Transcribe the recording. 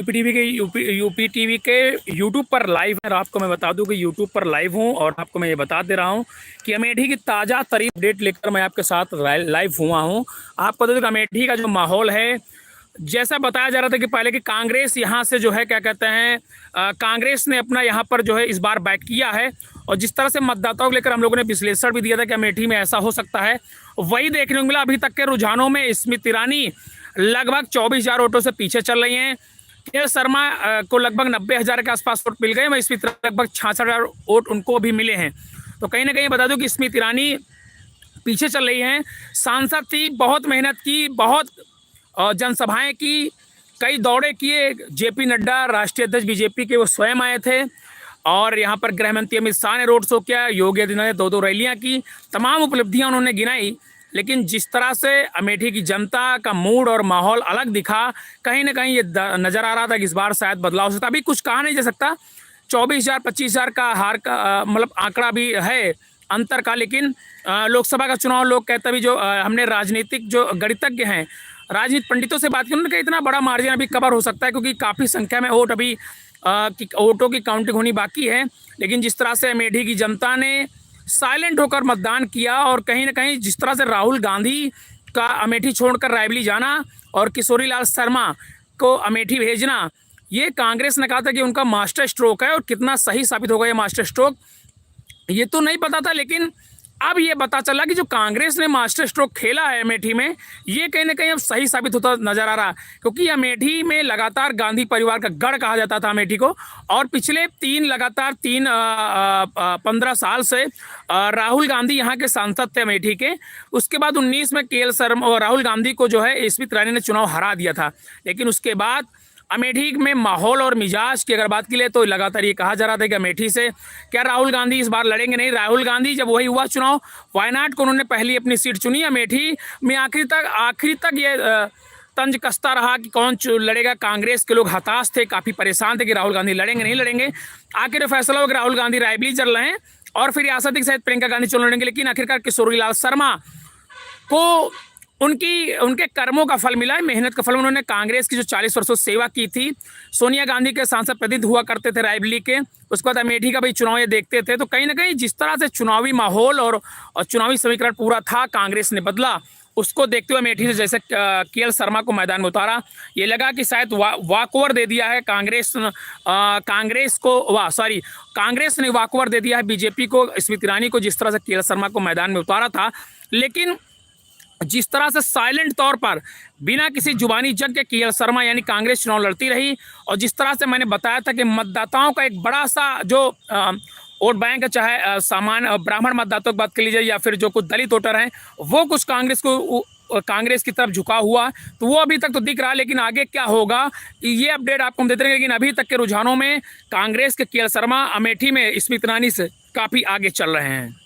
UP TV के YouTube पर live है। और आपको मैं बता दूं कि यूट्यूब पर लाइव हूं और आपको मैं ये बता दे रहा हूं कि अमेठी की ताज़ा तरीन अपडेट लेकर मैं आपके साथ लाइव हुआ हूं। आपको बता दूं कि अमेठी का जो माहौल है, जैसा बताया जा रहा था कि पहले कि कांग्रेस यहाँ से जो है क्या कहते हैं, कांग्रेस ने अपना यहाँ पर जो है इस बार बैक किया है। और जिस तरह से मतदाताओं को लेकर हम लोगों ने विश्लेषण भी दिया था कि अमेठी में ऐसा हो सकता है, वही देखने को मिला। अभी तक के रुझानों में स्मृति ईरानी लगभग 24,000 वोटों से पीछे चल रही हैं। के शर्मा को लगभग 90,000 के आसपास वोट मिल गए, वहीं स्मृति लगभग 66,000 वोट उनको भी मिले हैं। तो कहीं ना कहीं बता दूं कि स्मृति ईरानी पीछे चल रही हैं। सांसद थी, बहुत मेहनत की, बहुत जनसभाएं की, कई दौरे किए। जेपी नड्डा राष्ट्रीय अध्यक्ष बीजेपी के वो स्वयं आए थे और यहाँ पर गृह मंत्री अमित शाह ने रोड शो किया, योगी आदित्यनाथ ने 2-2 रैलियाँ की, तमाम उपलब्धियाँ उन्होंने गिनाई। लेकिन जिस तरह से अमेठी की जनता का मूड और माहौल अलग दिखा, कहीं ना कहीं ये नज़र आ रहा था कि इस बार शायद बदलाव हो सकता। अभी कुछ कहा नहीं जा सकता, 24,000 25,000 का हार का मतलब आंकड़ा भी है अंतर का। लेकिन लोकसभा का चुनाव लोग कहते भी, जो हमने राजनीतिक जो गणितज्ञ हैं, राजनीतिक पंडितों से बात की, उन्होंने कहा इतना बड़ा मार्जिन अभी कवर हो सकता है क्योंकि काफ़ी संख्या में वोट अभी वोटों की काउंटिंग होनी बाकी है। लेकिन जिस तरह से अमेठी की जनता ने साइलेंट होकर मतदान किया और कहीं ना कहीं जिस तरह से राहुल गांधी का अमेठी छोड़कर रायबरेली जाना और किशोरी लाल शर्मा को अमेठी भेजना, ये कांग्रेस ने कहा था कि उनका मास्टर स्ट्रोक है। और कितना सही साबित होगा ये मास्टर स्ट्रोक, ये तो नहीं पता था, लेकिन अब ये पता चला कि जो कांग्रेस ने मास्टर स्ट्रोक खेला है अमेठी में, ये कहीं ना कहीं अब सही साबित होता नजर आ रहा। क्योंकि अमेठी में लगातार गांधी परिवार का गढ़ कहा जाता था अमेठी को, और पिछले 15 साल से राहुल गांधी यहाँ के सांसद थे अमेठी के। उसके बाद 19 में केएल शर्मा और राहुल गांधी को जो है स्मृति ईरानी ने चुनाव हरा दिया था। लेकिन उसके बाद अमेठी में माहौल और मिजाज की अगर बात की ले तो लगातार ये कहा जा रहा था कि अमेठी से क्या राहुल गांधी इस बार लड़ेंगे। नहीं, राहुल गांधी जब वही हुआ चुनाव, वायनाड को उन्होंने पहली अपनी सीट चुनी। अमेठी में आखिरी तक ये तंज कसता रहा कि कौन लड़ेगा। कांग्रेस के लोग हताश थे, काफ़ी परेशान थे कि राहुल गांधी लड़ेंगे नहीं लड़ेंगे। आखिर फैसला हो कि राहुल गांधी रायबरेली चल रहे हैं और फिर रियासत के साथ प्रियंका गांधी चुनाव लड़ेंगे। लेकिन आखिरकार किशोरी लाल शर्मा को उनके कर्मों का फल मिला है, मेहनत का फल। उन्होंने कांग्रेस की जो 40 वर्षों सेवा की थी, सोनिया गांधी के सांसद प्रतिनिधि हुआ करते थे रायबरेली के, उसके बाद अमेठी का भी चुनाव ये देखते थे। तो कहीं ना कहीं जिस तरह से चुनावी माहौल और चुनावी समीकरण पूरा था, कांग्रेस ने बदला, उसको देखते हुए अमेठी से जैसे केएल शर्मा को मैदान में उतारा, ये लगा कि शायद वॉक ओवर दे दिया है कांग्रेस ने वॉक ओवर दे दिया है बीजेपी को, स्मृति ईरानी को, जिस तरह से केएल शर्मा को मैदान में उतारा था। लेकिन जिस तरह से साइलेंट तौर पर बिना किसी जुबानी जंग के केएल शर्मा यानी कांग्रेस चुनाव लड़ती रही, और जिस तरह से मैंने बताया था कि मतदाताओं का एक बड़ा सा जो वोट बैंक है, चाहे सामान्य ब्राह्मण मतदाताओं की बात कर लीजिए या फिर जो कुछ दलित वोटर हैं, वो कुछ कांग्रेस की तरफ झुका हुआ, तो वो अभी तक तो दिख रहा है। लेकिन आगे क्या होगा ये अपडेट आपको हम देते रहेंगे। लेकिन अभी तक के रुझानों में कांग्रेस के केएल शर्मा अमेठी में स्मृति ईरानी से काफ़ी आगे चल रहे हैं।